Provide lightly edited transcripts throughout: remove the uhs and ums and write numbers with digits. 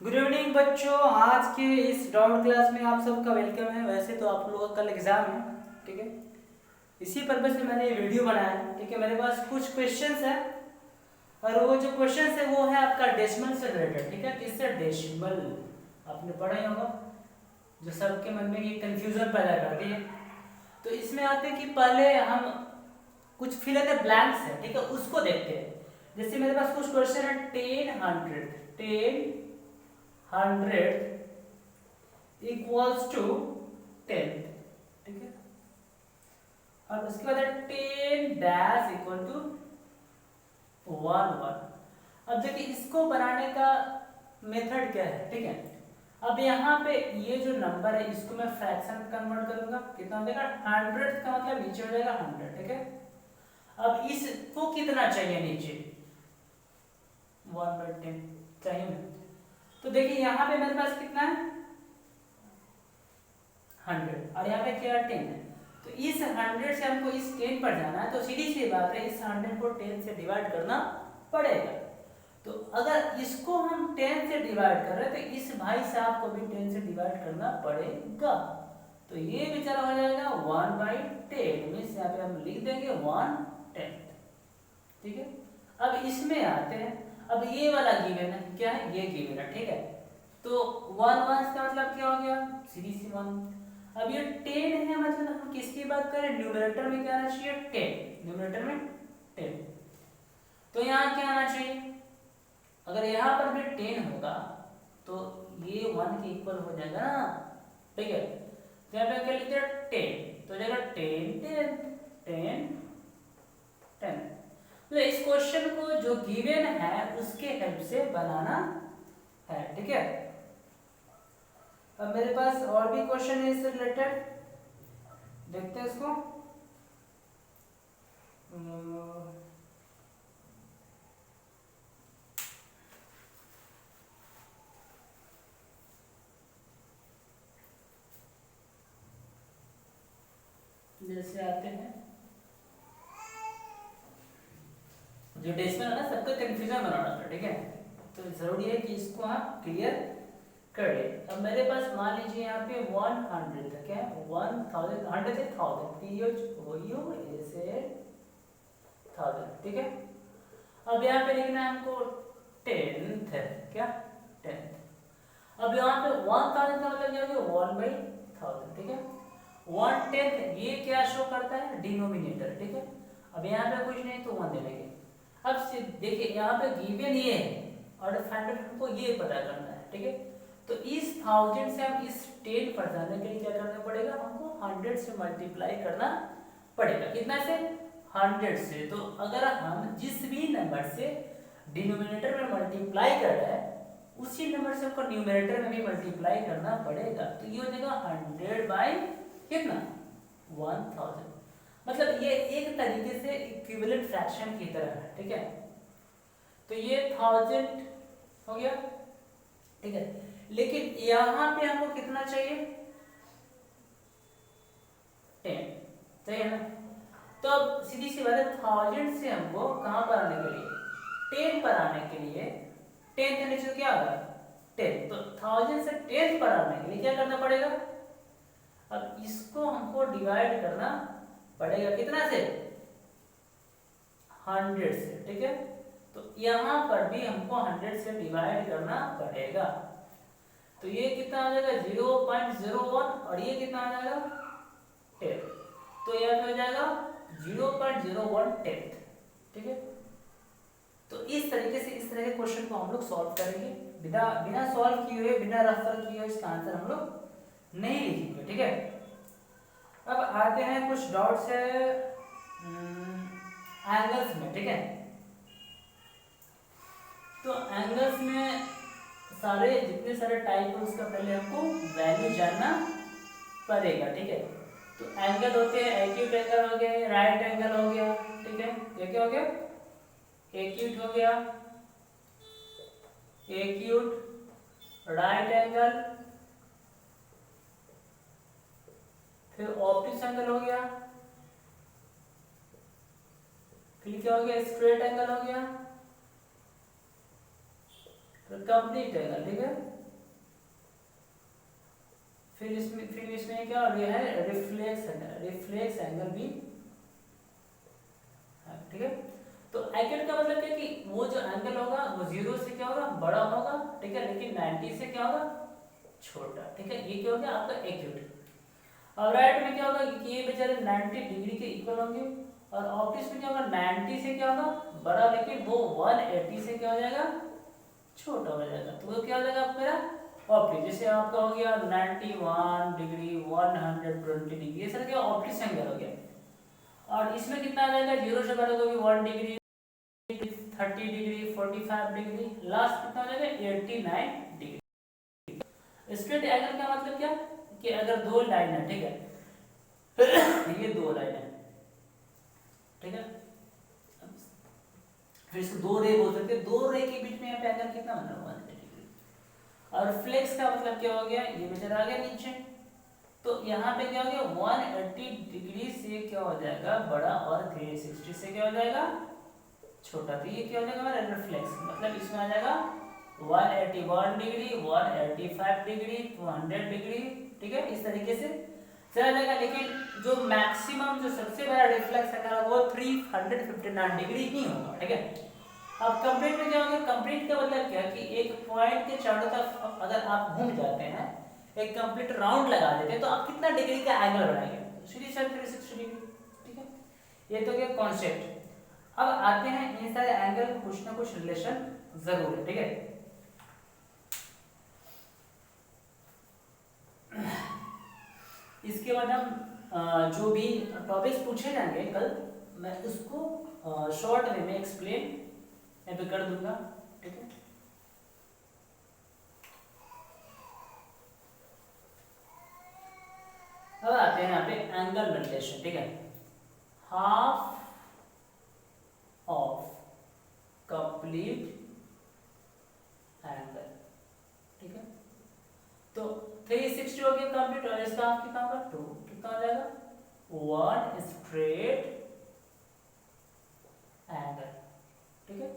Good evening बच्चों। आज के इस डाउन क्लास में आप सबका वेलकम है। वैसे तो आप लोगों का कल एग्जाम है, ठीक है। इसी पर्पज से मैंने ये वीडियो बनाया है, ठीक है। मेरे पास कुछ क्वेश्चंस हैं और वो जो क्वेश्चंस है वो है आपका डेसिमल से रिलेटेड, ठीक है। किससे? डेसिमल। आपने पढ़ा ही होगा, जो सबके मन में ये कंफ्यूजन पैदा करती है। तो इसमें आते हैं कि पहले हम कुछ फिल इन द ब्लैंक्स है, ठीक है, उसको देखते हैं। जैसे मेरे पास कुछ क्वेश्चन है 10 100 इक्वल्स टू 10, ठीक है। और उसके बाद 10 डैश इक्वल टू 1 1। अब देखिए इसको बनाने का मेथड क्या है, ठीक है। अब यहाँ पे ये जो नंबर है इसको मैं फ्रैक्शन कन्वर्ट करूंगा, कितना हो जाएगा? 100 का मतलब नीचे हो जाएगा 100, ठीक है। अब इसको कितना चाहिए नीचे? 1/10 चाहिए ना। तो देखिए यहाँ पे मेरे पास कितना है? 100 और यहाँ पे क्या 10 है। तो इस 100 से हमको इस 10 पर जाना है, तो सीधी सी बात है इस 100 को 10 से डिवाइड करना पड़ेगा। तो अगर इसको हम 10 से डिवाइड कर रहे हैं तो इस भाई साहब को भी 10 से डिवाइड करना पड़ेगा। तो ये बेचारा हो जाएगा 1/10, मीन्स यहाँ पे हम लिख देंगे 1/10, ठीक है। अब इसमें आते हैं, अब ये वाला गिवन है, क्या है? ये गिवन है, ठीक है। तो 1 1 का मतलब क्या हो गया? सीधी सी 1। अब ये 10 है, मतलब हम किसकी बात करें? न्यूमरेटर में क्या आना चाहिए? 10, न्यूमरेटर में 10। तो यहाँ क्या आना चाहिए? अगर यहाँ पर भी 10 होगा तो ये 1 के इक्वल हो जाएगा ना, ठीक है। तो यहाँ पे क्या लिखते हैं? 10, तो हो जाएगा 10 10 10 10। तो इस क्वेश्चन को जो गिवन है उसके हेल्प से बनाना है, ठीक है। अब मेरे पास और भी क्वेश्चन है इससे रिलेटेड, देखते हैं इसको। जैसे आते हैं, जो डेसिमल है ना सबका कंफ्यूजन बनाना था, ठीक है। तो जरूरी है कि इसको आप क्लियर कर ले। अब मेरे पास मान लीजिए यहाँ पे 100 था, क्या? 1000, 100 से 1000, THOU1000, ठीक है। अब यहाँ पे लिखना है हमको 10th है, क्या? 10th। अब यहाँ पे 1000 का मतलब क्या हो गया? 1/1000, ठीक है। 1/10 ये क्या शो करता है? डिनोमिनेटर, ठीक है। अब यहाँ पे कुछ नहीं तो 1 दे देंगे। अब देखिए यहाँ पे गिवन ये है और फाइंड हमको ये पता करना है, ठीक है। तो इस 1000 से हम इस 10 पर जाने के लिए क्या करना पड़ेगा? हमको 100 से मल्टीप्लाई करना पड़ेगा। कितना से? 100 से। तो अगर हम जिस भी नंबर से डिनोमिनेटर में मल्टीप्लाई कर रहे हैं उसी नंबर से हमको न्यूमरेटर में भी मल्टीप्लाई करना पड़ेगा। तो ये हो जाएगा 100 बाई कितना? 1000। मतलब ये एक तरीके से इक्विवेलेंट फ्रैक्शन की तरह है, ठीक है। तो ये 1000 हो गया, ठीक है। लेकिन यहां पे हमको कितना चाहिए? 10 चाहिए ना। तो अब सीधी सी बात है 1000 से हमको कहां पर आने के लिए? 10 पर आने के लिए 10 के नीचे क्या होगा? 10। तो 1000 से 10 पर आने के लिए क्या करना पड़ेगा? अब इसको हमको डिवाइड करना पड़ेगा, कितना से? 100 से, ठीक है। तो यहां पर भी हमको 100 से डिवाइड करना पड़ेगा। तो ये कितना आ जाएगा? 0.01 और ये कितना आ जाएगा? 10। तो यह हो जाएगा 0.01 ठीक है। तो इस तरीके से इस तरह के क्वेश्चन को हम लोग सॉल्व करेंगे। बिना बिना सॉल्व किए हुए, बिना रेफर किए हुए इसका आंसर हम लोग नहीं लिखेंगे, ठीक है। अब आते हैं कुछ डॉट्स है एंगल्स में, ठीक है। तो एंगल्स में सारे जितने सारे टाइप है उसका पहले हमको वैल्यू जानना पड़ेगा, ठीक है। तो एंगल होते हैं, एक्यूट एंगल हो गया, राइट एंगल हो गया, ठीक है। ये क्या हो गया? एक्यूट हो गया, एक्यूट राइट एंगल, फिर ऑब्टयूस एंगल हो गया, फिर क्या हो गया? स्ट्रेट एंगल हो गया, फिर कंप्लीट एंगल, ठीक है। फिर इसमें क्या है, रिफ्लेक्स एंगल भी, ठीक है। तो एक्यूट का मतलब क्या कि वो जो एंगल होगा वो 0 से क्या होगा, बड़ा होगा, ठीक है, लेकिन 90 से क्या होगा, छोटा, ठीक है। ये क्या हो गया आपका एक्यूट। और राइट में क्या होगा कि ये बेचारे 90 डिग्री के इक्वल होंगे, और ऑप्टिक्स में क्या होगा, 90 से क्या होगा, बड़ा, लेकिन वो 180 से क्या हो जाएगा, छोटा हो जाएगा। तो वो क्या हो जाएगा आपका मेरा ऑप्टिक्स। जैसे आपका हो गया 91 डिग्री, 120 डिग्री, ये सर क्या ऑप्टिक्स एंगल हो गया। और इसमें कितना आ जाएगा, 0 से बड़ा होगी 1 डिग्री, 30 डिग्री, 45 डिग्री, लास्ट कितना हो जाएगा 89 डिग्री। स्ट्रेट एंगल का मतलब क्या कि अगर दो लाइन है, ठीक है, ये दो लाइन है, ठीक है, फिर इसको दो रे बोल सकते हैं, दो रे के बीच में यहाँ पे एंगल कितना बन रहा है 180 डिग्री। और फ्लेक्स का मतलब क्या हो गया, ये बेचारा आ गया नीचे, तो यहाँ पे क्या हो गया 180 डिग्री से क्या हो जाएगा बड़ा, और 360 से क्या हो जाएगा छोटा। तो ये क्या हो जाएगा हमारा रिफ्लेक्स, मतलब इसमें आ जाएगा 181 डिग्री, 185 डिग्री, 200 डिग्री, ठीक है, इस तरीके से चला जाएगा। लेकिन जो मैक्सिमम जो सबसे बड़ा रिफ्लेक्स है वो 359 डिग्री ही होगा, ठीक है। अब कंप्लीट में क्या होगा, कंप्लीट का मतलब क्या कि एक पॉइंट के चारों तरफ अगर आप घूम जाते हैं, एक कंप्लीट राउंड लगा देते हैं, तो आप कितना डिग्री का एंगल बनाएंगे, सीधी साइड 360 डिग्री, ठीक है। ये तो क्या कॉन्सेप्ट। अब आते हैं इन सारे एंगल कुछ ना कुछ रिलेशन जरूर है, ठीक है। इसके बाद हम जो भी टॉपिक्स पूछे जाएंगे कल, मैं उसको शॉर्ट वे में एक्सप्लेन यहाँ पे कर दूंगा, ठीक है। अब आते हैं यहाँ पे एंगल रिलेशन, ठीक है। हाफ ऑफ कंप्लीट एंगल, ठीक है। तो 360 हो गया कंप्लीट, और इसका हाफ कितना होगा 2, कितना हो जाएगा 1 स्ट्रेट एंगल, ठीक है।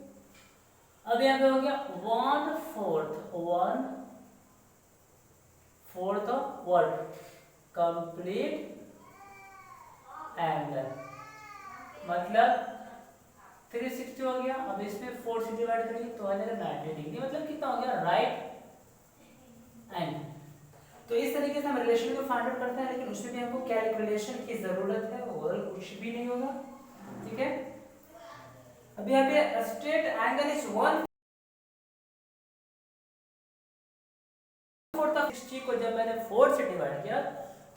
अब यहाँ पे हो गया 1/4 ऑफ वर्ड कंप्लीट एंगल, मतलब 360 हो गया। अब इसमें 4 से डिवाइड करेंगे तो आ जाएगा 90 डिग्री, मतलब कितना हो गया राइट एंगल। तो इस तरीके से हम रिलेशन को फाइंड आउट करते हैं, लेकिन उसमें भी हमको कैलकुलेशन की जरूरत है, और कुछ भी नहीं होगा, ठीक है। अभी यहाँ पे स्ट्रेट एंगल इज 1/4 ऑफ 60 को जब मैंने 4 से डिवाइड किया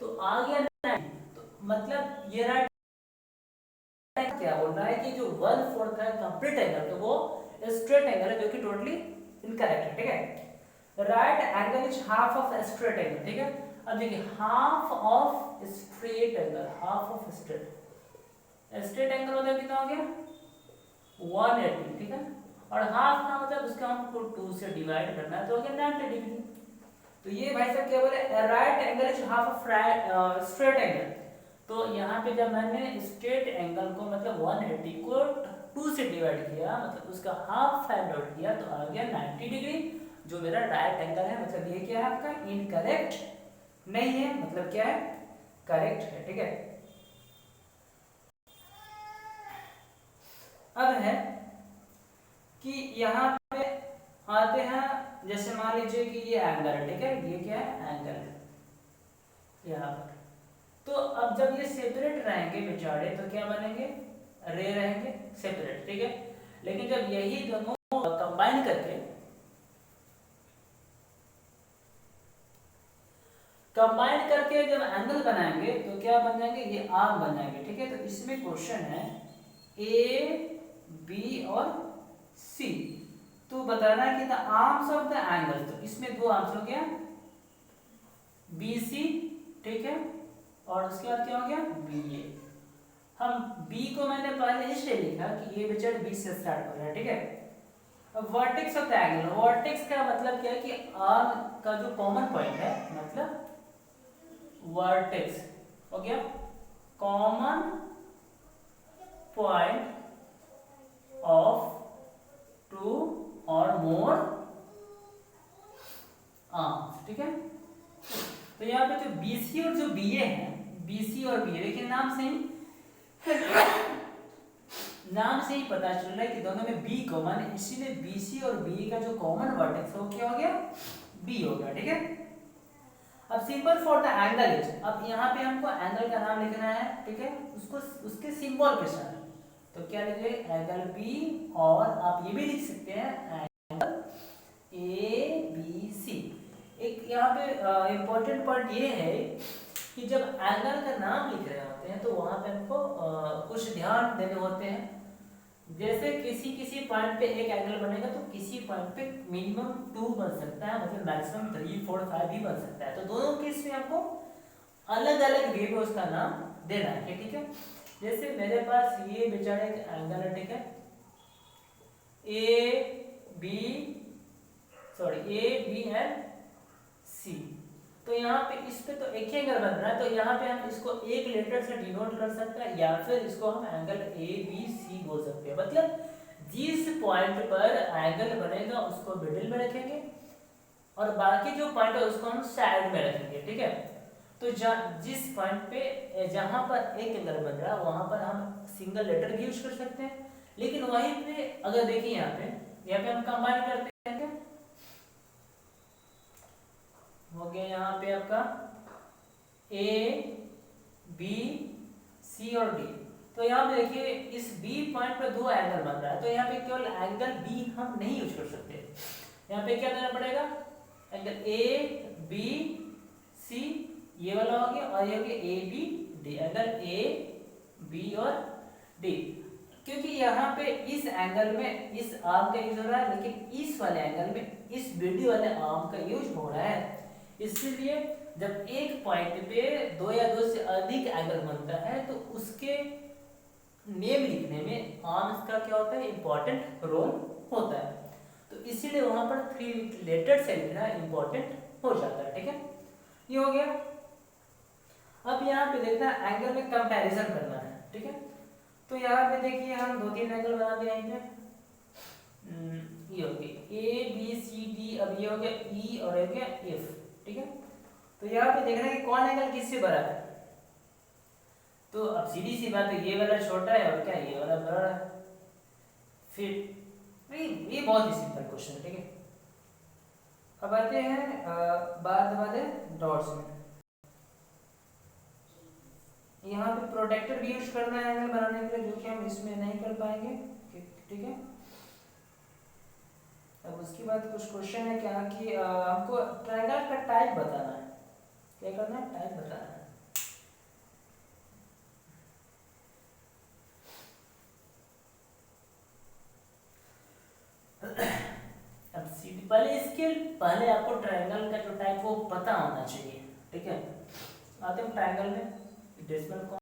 तो आ गया 9, तो मतलब ये राइट क्या बोल रहा है कि जो 1/4 है कंप्लीट एंगल, तो वो स्ट्रेट एंगल है, जो कि टोटली इनकरेक्ट है, ठीक है। Right angle is half of straight angle, ठीक है। अब देखिए half of straight angle, half of straight angle होता है कितना हो गया 180, ठीक है। और हाफ का मतलब उसका हमको 2 से डिवाइड करना है, तो हो गया 90 डिग्री। तो ये भाई साहब क्या बोले, right angle is half of straight angle. तो यहाँ पे जब मैंने स्ट्रेट एंगल को मतलब 180 को 2 से डिवाइड किया, मतलब उसका हाफ फाइंड आउट किया, तो आ गया 90 डिग्री, जो मेरा राइट एंगल है। मतलब ये क्या है आपका इनकरेक्ट नहीं है, मतलब क्या है करेक्ट है, ठीक है। अब है कि यहाँ पे आते हैं, जैसे मान लीजिए कि ये एंगल है, ठीक है, ये क्या है एंगल है यहाँ पर। तो अब जब ये सेपरेट रहेंगे बेचारे तो क्या बनेंगे, रे रहेंगे सेपरेट, ठीक है। लेकिन जब यही दोनों कंबाइन करके जब एंगल बनाएंगे तो क्या बन जाएंगे, ये आर्म बन जाएंगे, ठीक है। तो इसमें क्वेश्चन है ए बी और सी, तो बताना है कि the arms of the angle, तो इसमें दो आर्म्स हो गया बी सी, ठीक है, और उसके बाद क्या हो गया बी ए। हम बी को मैंने पहले इसलिए लिखा कि ये बेचारे बी से स्टार्ट हो रहा है, ठीक है। अब vertex of the angle, vertex का मतलब क्या है कि आर्म का जो कॉमन पॉइंट है, मतलब वर्टेक्स हो गया कॉमन पॉइंट ऑफ 2 और मोर आर्म्स, ठीक है। तो यहाँ पे जो BC और जो BA है, BC और BA देखिए नाम से ही पता चल रहा है कि दोनों में B कॉमन है, इसीलिए BC और BA का जो कॉमन वर्टेक्स है वो क्या हो गया, B हो गया। ठीक है, अब symbol for the angle is, अब यहाँ पे हमको एंगल का नाम लिखना है। ठीक है, उसको उसके सिंबल के साथ, तो क्या लिखे, एंगल B, और आप ये भी लिख सकते हैं एंगल ABC। एक यहाँ पे इम्पोर्टेंट पॉइंट ये है कि जब एंगल का नाम लिख रहे होते हैं तो वहां पे हमको कुछ ध्यान देने होते हैं। जैसे किसी पॉइंट पे एक एंगल बनेगा तो किसी पॉइंट पे मिनिमम 2 बन सकता है, मतलब मैक्सिमम 3, 4, 5 भी बन सकता है। तो दोनों केस में आपको अलग अलग वे में उसका नाम देना है। ठीक है, जैसे मेरे पास ये बेचारा एक एंगल है, ठीक है, ए बी एंड सी। तो यहाँ पे इस पे तो एक ही एंगल बन रहा है, तो यहाँ पे हम इसको एक लेटर से डिनोट कर सकते हैं, या फिर इसको हम एंगल ABC बोल सकते हैं। मतलब जिस पॉइंट पर एंगल बनेगा उसको मिडिल में रखेंगे और बाकी जो पॉइंट है उसको हम साइड में रखेंगे। ठीक है, तो जिस पॉइंट पे जहां पर एक एंगल बन रहा है वहां पर हम सिंगल लेटर भी यूज कर सकते हैं, लेकिन वहीं पे अगर देखिए यहाँ पे हम कंबाइन करते हैं, क्या हो गया यहाँ पे आपका A B C और D। तो यहाँ पे देखिए इस B पॉइंट पर 2 एंगल बन रहा है, तो यहाँ पे केवल एंगल B हम नहीं यूज कर सकते। यहाँ पे क्या देना पड़ेगा, एंगल A B C ये वाला हो गया, और ये हो गया A B D, angle A B और D। क्योंकि यहाँ पे इस एंगल में इस आर्म का यूज हो रहा है, लेकिन इस वाले एंगल में इस BD वाले आर्म का यूज हो रहा है। इसलिए जब एक पॉइंट पे 2 या 2 से अधिक एंगल बनता है तो उसके नेम लिखने में आर्म्स का क्या होता है, इंपॉर्टेंट रोल होता है। तो इसीलिए वहां पर 3 लेटर से लिखना इंपॉर्टेंट हो जाता है। ठीक है, ये हो गया। अब यहाँ पे देखना एंगल में कंपैरिजन करना है। ठीक है, तो यहाँ पे देखिए हम 2-3 एंगल बना दिए यहीं पे, ये हो गया A B C D, अब ये हो गया E और ये हो गया F। ठीक है, तो यहाँ पे देखना है कि कौन एंगल किससे बड़ा है। तो अब सीधी सी बात है, ये वाला छोटा है और क्या ये वाला बड़ा है। फिर ये बहुत ही सिंपल क्वेश्चन है। ठीक है, अब आते हैं बाद वाले डॉट्स में। यहाँ पे प्रोटेक्टर भी यूज करना है एंगल बनाने के लिए, जो कि हम इसमें नहीं कर पाएंगे। ठीक है, अब उसके बाद कुछ क्वेश्चन है क्या कि हमको ट्रायंगल का टाइप बताना है। क्या करना है, टाइप बताना है। अब पहले आपको ट्रायंगल का जो टाइप वो पता होना चाहिए। ठीक है, आते हैं ट्रायंगल में डेसिमल को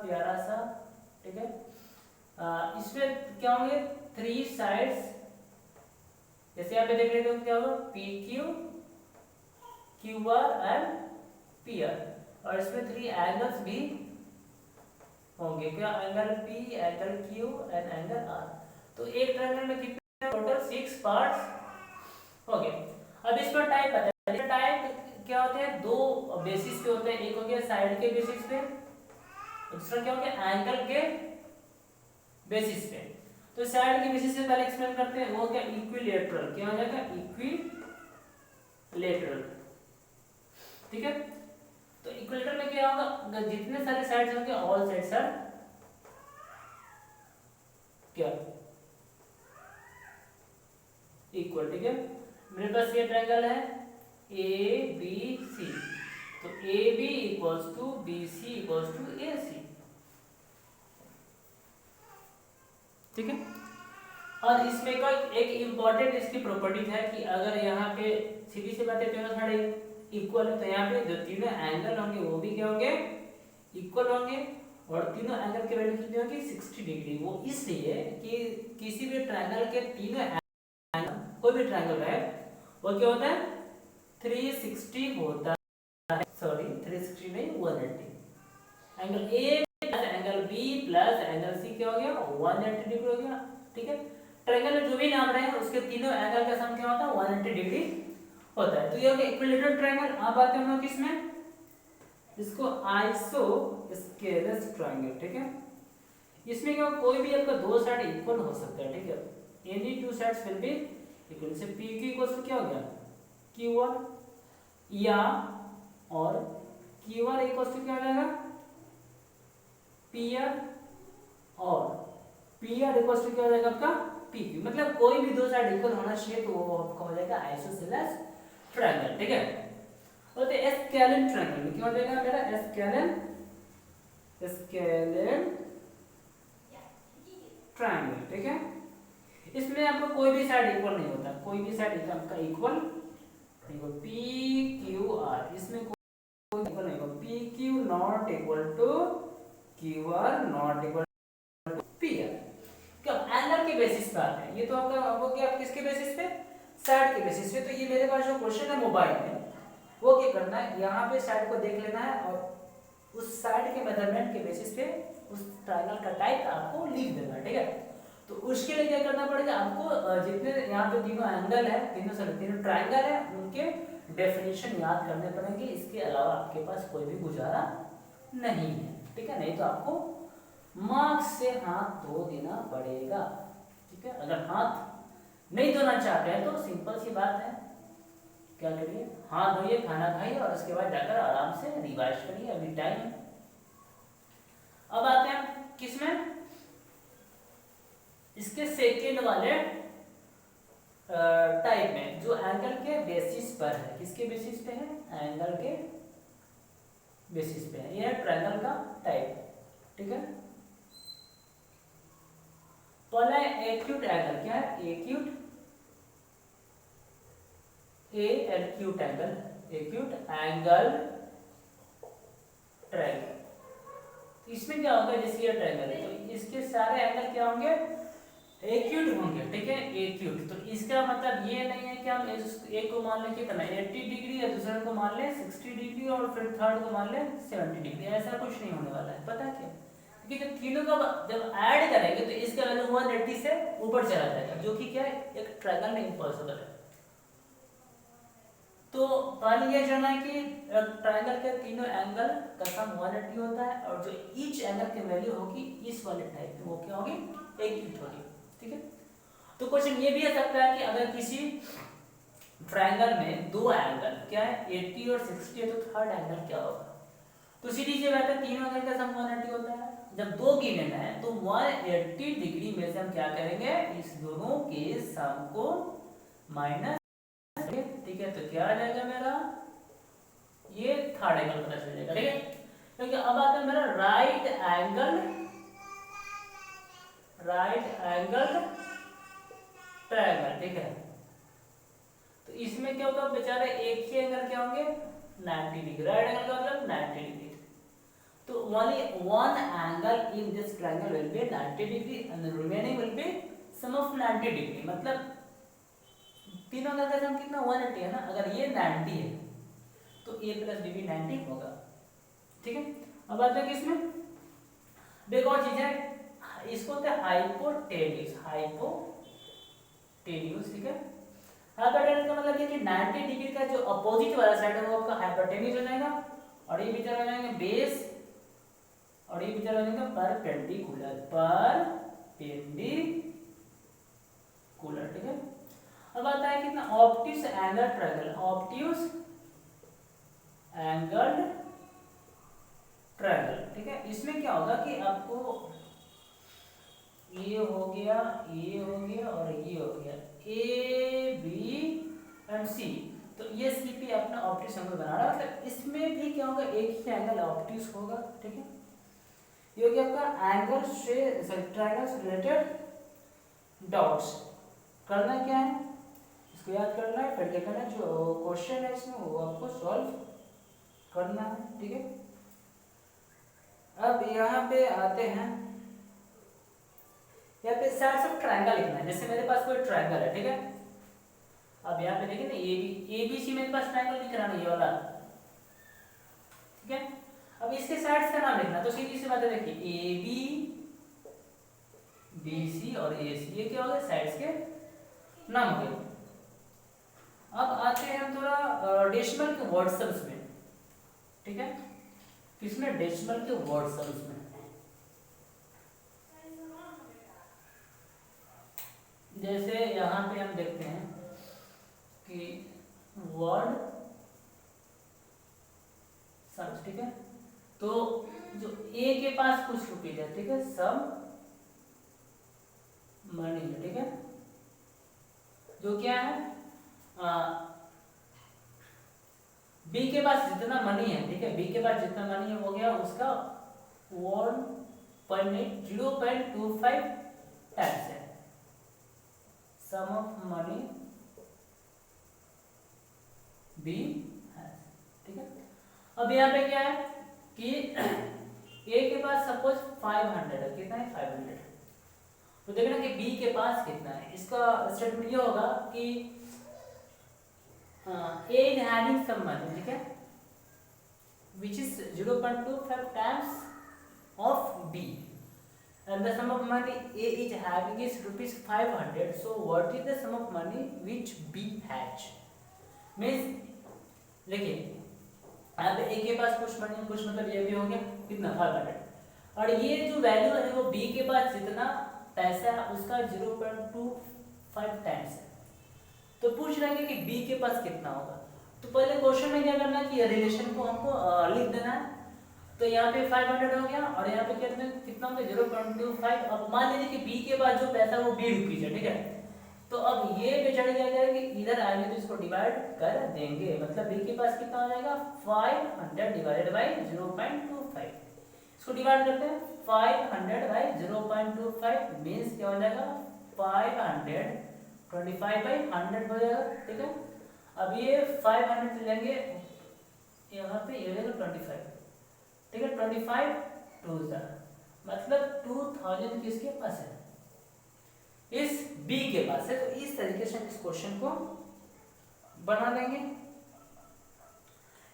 प्यारा सा। ठीक है, इसमें क्या होंगे, 3 साइड्स। जैसे यहाँ पे देख रहे हो क्या होगा, PQ QR एंड PR, और इसमें 3 एंगल्स भी होंगे, क्या angle P, angle Q and angle R। तो एक ट्रायंगल में कितने टोटल 6 पार्ट्स हो गए। अब इसमें टाइप बताइए, टाइप क्या होते हैं, 2 बेसिस पे होते हैं। एक हो गया साइड के बेसिस पे, दूसरा क्या हो गया एंगल के बेसिस पे। तो साइड के बेसिस पे पहले एक्सप्लेन करते हैं, वो क्या इक्विलेटरल, क्या हो जाएगा इक्विलेटरल। ठीक है, तो इक्विलेटरल में क्या होगा, जितने सारे साइड्स होंगे ऑल साइड्स आर क्या इक्वल। ठीक है, मेरे पास ये ट्रायंगल है ABC, तो AB equals to BC equals to AC। ठीक है, और इसमें का एक इंपॉर्टेंट इसकी प्रॉपर्टीज है कि अगर यहाँ पे सीधी सी बात है दोनों साइड इक्वल है, तो यहाँ पे जो तीनों एंगल होंगे वो भी क्या होंगे, इक्वल होंगे, और तीनों एंगल की वैल्यू कितनी होगी, 60 डिग्री। वो इसलिए कि किसी भी ट्रायंगल के तीनों एंगल, कोई भी ट्रायंगल है वो क्या होता है 360 होता है, सॉरी 360 नहीं 180। Angle A plus angle B plus angle C क्या हो गया 180 डिग्री हो गया। ठीक है, ट्रायंगल में जो भी नाम रहे उसके तीनों एंगल का सम क्या होता है 180 डिग्री होता है। तो ये हो गया इक्विलेटरल ट्रायंगल। अब आते हैं हम लोग किसमें, इसको आइसोस्केलस ट्रायंगल। ठीक है, इसमें क्या कोई भी आपका दो साइड इक्वल हो सकता है। ठीक है, any two sides will be equal. जैसे पी क्यू इक्वल क्या हो गया क्यू आर, या और क्यू आर इक्वल टू क्या हो जाएगा पी आर, और पी आर इक्वल टू क्या हो जाएगा आपका पी क्यू। मतलब कोई भी दो साइड इक्वल होना चाहिए तो वो आपका हो जाएगा आइसोसेलेस ट्रायंगल। ठीक है, और तो एस्केलेन ट्रायंगल में क्या हो जाएगा मेरा एस्केलेन ट्रायंगल। ठीक है, इसमें आपको कोई भी साइड इक्वल नहीं होता, कोई भी साइड आपका इक्वल नहीं होगा। पी क्यू आर इसमें कोई इक्वल नहीं होगा, P Q not equal to Q R not equal to P R. कब एंगल के बेसिस पे आते हैं, ये तो आपका हो गया आप किसके बेसिस पे साइड के बेसिस पे। तो ये मेरे पास जो क्वेश्चन है मोबाइल में वो क्या करना है, यहाँ पे साइड को देख लेना है और उस साइड के मेजरमेंट के बेसिस पे उस ट्रायंगल का टाइप आपको लिख देना। ठीक है, तो उसके लिए क्या करना पड़ेगा आपको, जितने यहाँ पे तीनों एंगल है, तीनों ट्रायंगल है, उनके डेफिनेशन याद करने पड़ेंगे। इसके अलावा आपके पास कोई भी गुजारा नहीं है। ठीक है, नहीं तो आपको मार्क्स से हाथ धो देना पड़ेगा। ठीक है, अगर हाथ नहीं धोना चाहते हैं तो सिंपल सी बात है, क्या करिए हाथ धोइए, खाना खाइए और उसके बाद जाकर आराम से रिवाइज करिए, अभी टाइम है। अब आते हैं किसमें, इसके सेकेंड वाले टाइप में जो एंगल के बेसिस पर है। किसके बेसिस पे है, एंगल के बेसिस पे है। यह है ट्रायंगल का टाइप। ठीक है, पहला एक्यूट एंगल, क्या है acute acute angle, acute angle triangle. इसमें क्या होगा, जैसे ये ट्रायंगल है तो इसके सारे एंगल क्या होंगे एक्यूट होंगे। ठीक है, एक्यूट। तो इसका मतलब ये नहीं है कि हम एक को मान लें कितना 80 डिग्री या दूसरे को मान लें 60 डिग्री और फिर थर्ड को मान लें 70 डिग्री, ऐसा कुछ नहीं होने वाला है। पता है क्या, क्योंकि जब तीनों का जब ऐड करेंगे तो इसका वैल्यू 180 से ऊपर चला जाएगा, जो कि क्या है एक ट्रायंगल में इम्पॉसिबल है। तो पहले ये जानना है कि ट्रायंगल के तीनों एंगल का सम 180 होता है और जो ईच एंगल की वैल्यू होगी इस वाले टाइप में वो क्या होगी एक्यूट होगी। ठीक है, तो क्वेश्चन ये भी आ सकता है कि अगर किसी ट्रायंगल में दो एंगल क्या है 80 और 60 है तो थर्ड एंगल क्या होगा। तो सीधी सी बात है तीनों एंगल का सम 180 होता है। जब दो गिवन है तो 180 डिग्री में से हम क्या करेंगे इस दोनों के सम को माइनस। ठीक है, तो क्या आ जाएगा मेरा ये थर्ड एंगल पता चल जाएगा। ठीक है, क्योंकि अब आता है मेरा राइट एंगल ट्रायंगल। ठीक है, तो इसमें क्या होगा बेचारे एक ही एंगल क्या होंगे 90 डिग्री। राइट एंगल का मतलब 90 डिग्री। तो only one angle in this triangle will be 90 degree and the remaining will be sum of 90 degree। मतलब तीनों एंगल का सम कितना 180 है ना, अगर ये 90 है तो a प्लस b भी 90 होगा। ठीक है, अब आते हैं किसमें, एक और चीज है इसको होता है हाइपोटेन्यूज। ठीक है, हाइपोटेन्यूज का मतलब ये कि 90 डिग्री का जो अपोजिट वाला साइड है वो आपका हाइपोटेन्यूज हो जाएगा और ये बेचारा हो जाएंगे बेस और ये बेचारा हो जाएगा परपेंडिकुलर। ठीक है, अब आता है कितना obtuse angle triangle. Obtuse angle triangle. ठीक है, इसमें क्या होगा कि आपको ये हो गया और ये हो गया ए बी एंड सी, तो ये सी पे अपना ऑब्ट्यूज एंगल बना रहा है। मतलब इसमें भी क्या होगा एक ही एंगल ऑब्ट्यूज होगा। ठीक है, ये हो गया आपका एंगल से ट्रायंगल से रिलेटेड डॉट्स। करना क्या है इसको याद करना है, फिर क्या करना है जो क्वेश्चन है इसमें वो आपको सॉल्व करना है। ठीक है, अब यहाँ पे आते हैं, यहाँ पे साइड्स ऑफ ट्रायंगल लिखना है। जैसे मेरे पास कोई ट्रायंगल है। ठीक है, अब यहाँ पे देखिए ना ए बी सी मेरे पास ट्रायंगल दिख रहा है ये वाला। ठीक है, अब इसके साइड्स का नाम लिखना, तो सीधी सी बात है, देखिए ए बी बी सी और ए सी, ये क्या हो गया, साइड्स के नाम हो गए। अब आते हैं हम थोड़ा डेसिमल के वर्ड्स में, ठीक है, किसमें, डेसिमल के वर्ड्स में। जैसे यहाँ पे हम देखते हैं कि वर्ड सम्स, ठीक है, तो जो ए के पास कुछ रुपीज है, ठीक है, सम मनी है, ठीक है, जो क्या है, बी के पास जितना मनी है, ठीक है, बी के पास जितना मनी है हो गया उसका 0.25 टाइम्स है सम ऑफ मनी बी है, ठीक है। अब यहाँ पे क्या है कि ए के पास सपोज 500 है, कितना है, 500, तो देखना कि बी के पास कितना है। इसका स्टेटमेंट ये होगा कि A is having some money, ठीक है, which is 0.25 times of B, and the sum of money A is having is rupees 500. So what is the sum of money which B has? Means देखिए यहाँ पे A के पास कुछ money है, कुछ मतलब ये भी हो गया कितना, 500, और ये जो वैल्यू है वो B के पास जितना पैसा है उसका 0.25 टाइम्स है। तो पूछ रहे हैं कि बी के पास कितना होगा, तो पहले क्वेश्चन में क्या करना है कि रिलेशन को हमको लिख देना है। तो यहाँ पे 500 हो गया और यहाँ पे कितना होगा, 0.25। अब मान लीजिए कि बी के पास जो पैसा वो 20 रुपीज है, ठीक है, तो अब ये बेचारे क्या करेंगे, इधर आएंगे तो इसको डिवाइड कर देंगे, मतलब बी के पास कितना हो जाएगा, 500 डिवाइडेड बाई 0.25। इसको डिवाइड करते हैं, 500 बाई 0.25 मीन्स क्या हो जाएगा, 525/100 हो जाएगा, ठीक है। अब ये 500 लेंगे यहाँ पे, ये हो जाएगा 25, ठीक है, 25 2 मतलब 2000 किसके पास है, इस बी के पास है। तो इस तरीके से इस क्वेश्चन को बना देंगे।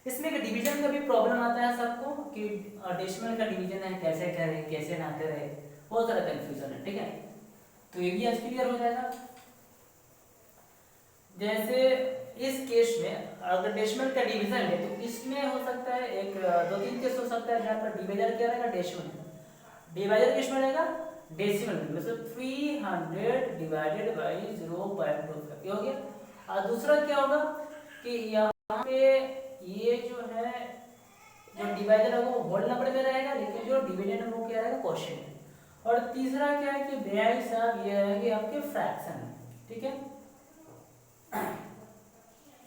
इसमें एक डिवीजन का भी प्रॉब्लम आता है सबको कि डेसिमल का डिवीजन है, कैसे करें कैसे ना करें, बहुत सारा कंफ्यूजन है, ठीक है, तो ये भी आज क्लियर हो जाएगा। जैसे इस केस में अगर डेसिमल का डिवीजन है तो इसमें हो सकता है एक 2-3 केस हो सकता है जहाँ पर डिवाइजर क्या रहेगा, डेसिमल, डिवाइजर किस में रहेगा, डेसिमल में, मतलब 300 डिवाइडेड बाई 0.25 ये हो गया। और दूसरा क्या होगा कि यहाँ पे ये जो है, जो डिवाइजर है वो होल नंबर में रहेगा, लेकिन जो डिविडेंड है वो क्या रहेगा, क्वोशिएंट में। और तीसरा क्या है कि बेयाई साहब ये रहेंगे आपके फ्रैक्शन, ठीक है,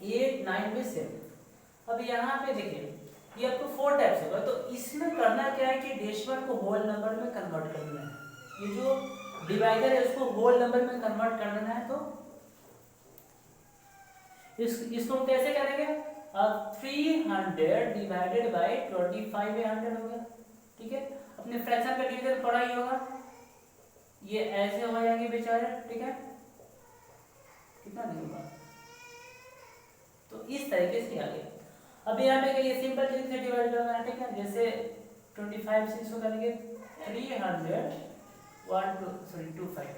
8 9 में 7। अब यहाँ पे देखिए ये आपको 4 टाइप्स होगा, तो इसमें करना क्या है कि डेसिमल को होल नंबर में कन्वर्ट करना है। ये जो डिवाइडर है उसको होल नंबर में कन्वर्ट करना है, तो इसको हम कैसे करेंगे, अब 300 डिवाइडेड बाई 25/100 हो गया, ठीक है। अपने फ्रैक्शन का डिवीजन पढ़ा ही होगा, ये ऐसे हो जाएंगे बेचारे, ठीक है, कितना नहीं होगा, तो इस तरीके से आ गया। अब यहाँ पे ये सिंपल चीज से डिवाइड करना है, ठीक है, जैसे 25 से इसको करेंगे 300 25,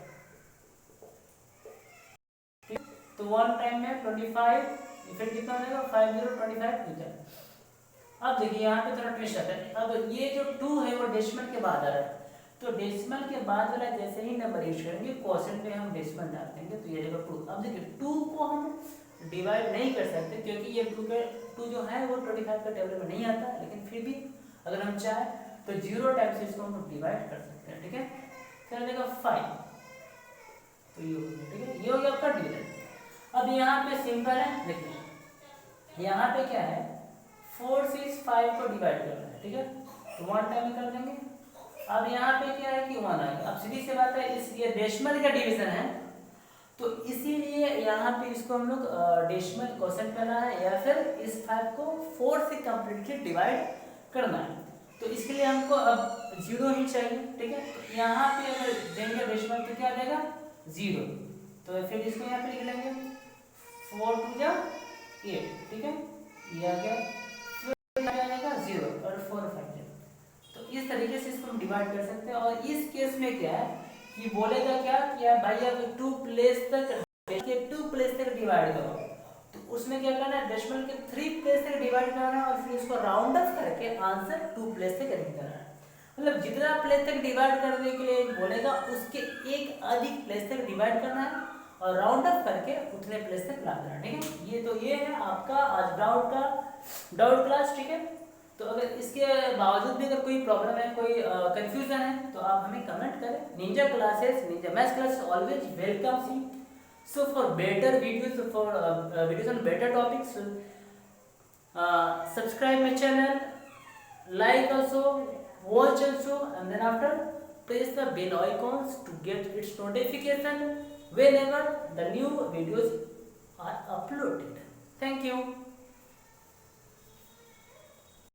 तो वन टाइम में 25, फिर कितना हो जाएगा 5025 मीटर। अब देखिए यहाँ पे थोड़ा ट्विस्ट आता है, अब ये जो 2 है वो डेसिमल के बाद आ रहा है, तो डेसिमल के बाद वाला जैसे ही नंबर यूज करेंगे क्वोशिएंट में हम डेसिमल डाल देंगे, तो ये रहेगा 2। अब देखिए 2 को हम डिवाइड नहीं कर सकते क्योंकि ये 2 जो है वो 25 का टेबल में नहीं आता, लेकिन फिर भी अगर हम चाहें तो 0 टाइप से इसको हम डिवाइड कर सकते हैं, ठीक है, क्या हो जाएगा 5, तो ये हो गया, ठीक है, ये हो गया आपका डिवीजन। अब यहाँ पे सिंपल है, देखिए यहाँ पे क्या है 4 से इस 5 को डिवाइड करना है, ठीक है, तो 1 टाइम कर देंगे। अब यहाँ पे क्या है कि 1 आएगा। अब सीधी सी बात है, इस ये डेसिमल का डिवीजन है तो इसीलिए यहाँ पे इसको हम लोग डेसिमल क्वोशिएंट करना है या फिर इस 5 को 4 से कंप्लीटली डिवाइड करना है, तो इसके लिए हमको अब 0 ही चाहिए, ठीक है। तो यहाँ पे अगर देंगे डेसिमल तो क्या आ जाएगा 0, तो फिर इसको यहाँ पे लिख लेंगे 4 2 8, ठीक है, ये आ गया, फिर आ जाएगा 0 और 4 5, तरीके से इसको हम डिवाइड कर सकते हैं। और इस केस में क्या है कि बोलेगा क्या कि यार भाई अब 2 प्लेस तक 2 प्लेस तक डिवाइड करो, तो उसमें क्या करना है, डेसिमल के 3 प्लेस तक डिवाइड करना है और फिर इसको राउंड ऑफ करके आंसर 2 प्लेस तक करना है। मतलब जितना प्लेस तक डिवाइड करने के लिए बोलेगा उसके एक अधिक प्लेस तक डिवाइड करना है और राउंड ऑफ करके उतने प्लेस तक ला देना। ठीक है, ये है आपका आज डाउट क्लास। ठीक है, तो अगर इसके बावजूद भी अगर कोई प्रॉब्लम है, कोई कंफ्यूजन है, तो आप हमें कमेंट करें। Ninja maths classes always welcomes you. So for better videos, for videos on better topics, subscribe my channel, like also, watch also, and then after press the bell icons to get its notification whenever the new videos are uploaded. Thank you.